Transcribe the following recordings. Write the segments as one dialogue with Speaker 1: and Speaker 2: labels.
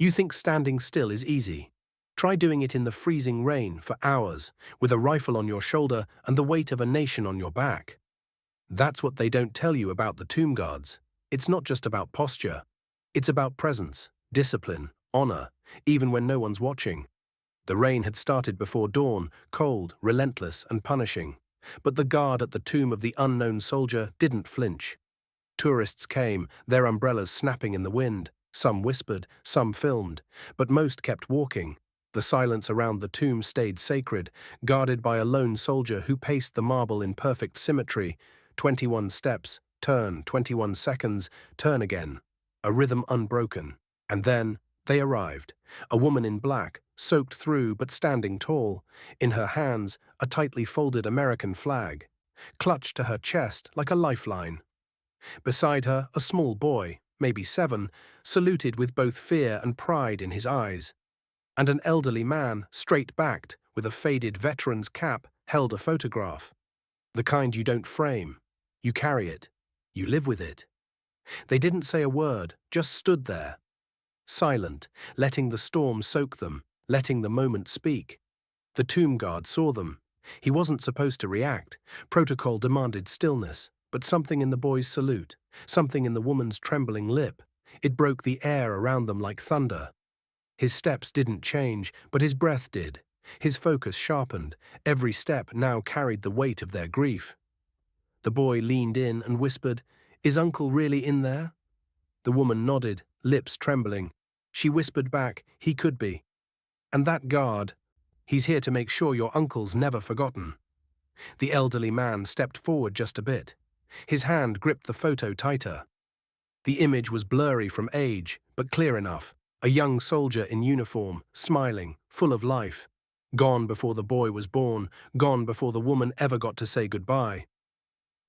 Speaker 1: You think standing still is easy. Try doing it in the freezing rain for hours, with a rifle on your shoulder and the weight of a nation on your back. That's what they don't tell you about the tomb guards. It's not just about posture. It's about presence, discipline, honor, even when no one's watching. The rain had started before dawn, cold, relentless, and punishing. But the guard at the tomb of the unknown soldier didn't flinch. Tourists came, their umbrellas snapping in the wind. Some whispered, some filmed, but most kept walking. The silence around the tomb stayed sacred, guarded by a lone soldier who paced the marble in perfect symmetry. 21 steps, turn, 21 seconds, turn again. A rhythm unbroken. And then they arrived. A woman in black, soaked through but standing tall. In her hands, a tightly folded American flag, clutched to her chest like a lifeline. Beside her, a small boy, maybe 7, saluted with both fear and pride in his eyes. And an elderly man, straight-backed, with a faded veteran's cap, held a photograph. The kind you don't frame. You carry it. You live with it. They didn't say a word, just stood there. Silent, letting the storm soak them, letting the moment speak. The tomb guard saw them. He wasn't supposed to react. Protocol demanded stillness, but something in the boy's salute, something in the woman's trembling lip, it broke the air around them like thunder. His steps didn't change, but his breath did. His focus sharpened. Every step now carried the weight of their grief. The boy leaned in and whispered, "Is Uncle really in there?" The woman nodded, lips trembling. She whispered back, "He could be." "And that guard, he's here to make sure your uncle's never forgotten." The elderly man stepped forward just a bit. His hand gripped the photo tighter. The image was blurry from age, but clear enough. A young soldier in uniform, smiling, full of life. Gone before the boy was born, gone before the woman ever got to say goodbye.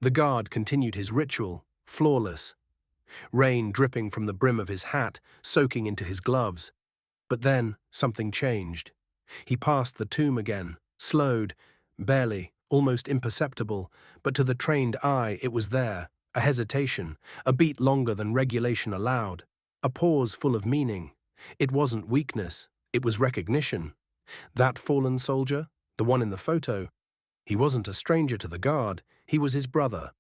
Speaker 1: The guard continued his ritual, flawless. Rain dripping from the brim of his hat, soaking into his gloves. But then, something changed. He passed the tomb again, slowed, barely, almost imperceptible, but to the trained eye it was there, a hesitation, a beat longer than regulation allowed, a pause full of meaning. It wasn't weakness, it was recognition. That fallen soldier, the one in the photo, he wasn't a stranger to the guard, he was his brother.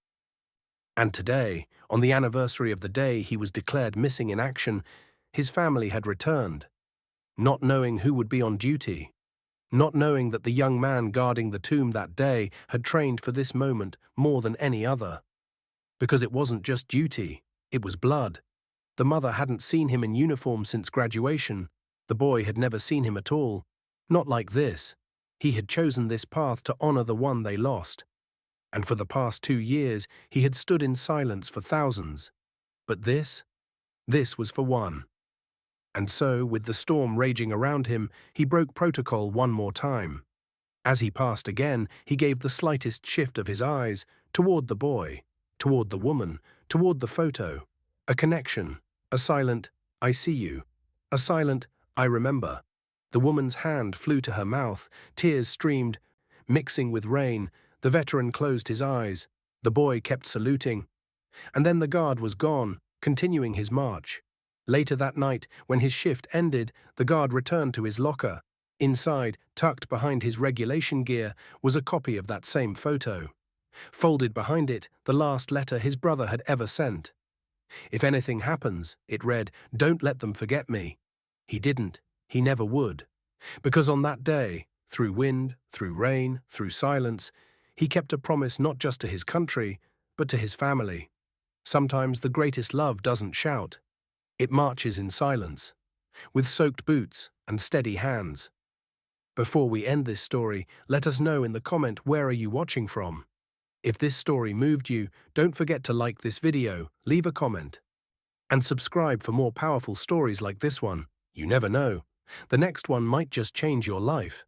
Speaker 1: And today, on the anniversary of the day he was declared missing in action, his family had returned, not knowing who would be on duty, not knowing that the young man guarding the tomb that day had trained for this moment more than any other. Because it wasn't just duty, it was blood. The mother hadn't seen him in uniform since graduation. The boy had never seen him at all. Not like this. He had chosen this path to honor the one they lost. And for the past 2 years, he had stood in silence for thousands. But this was for one. And so, with the storm raging around him, he broke protocol one more time. As he passed again, he gave the slightest shift of his eyes toward the boy, toward the woman, toward the photo. A connection, a silent, "I see you," a silent, "I remember." The woman's hand flew to her mouth, tears streamed, mixing with rain. The veteran closed his eyes. The boy kept saluting. And then the guard was gone, continuing his march. Later that night, when his shift ended, the guard returned to his locker. Inside, tucked behind his regulation gear, was a copy of that same photo. Folded behind it, the last letter his brother had ever sent. "If anything happens," it read, "don't let them forget me." He didn't. He never would. Because on that day, through wind, through rain, through silence, he kept a promise not just to his country, but to his family. Sometimes the greatest love doesn't shout. It marches in silence, with soaked boots and steady hands. Before we end this story, let us know in the comment, where are you watching from? If this story moved you, don't forget to like this video, leave a comment, and subscribe for more powerful stories like this one. You never know. The next one might just change your life.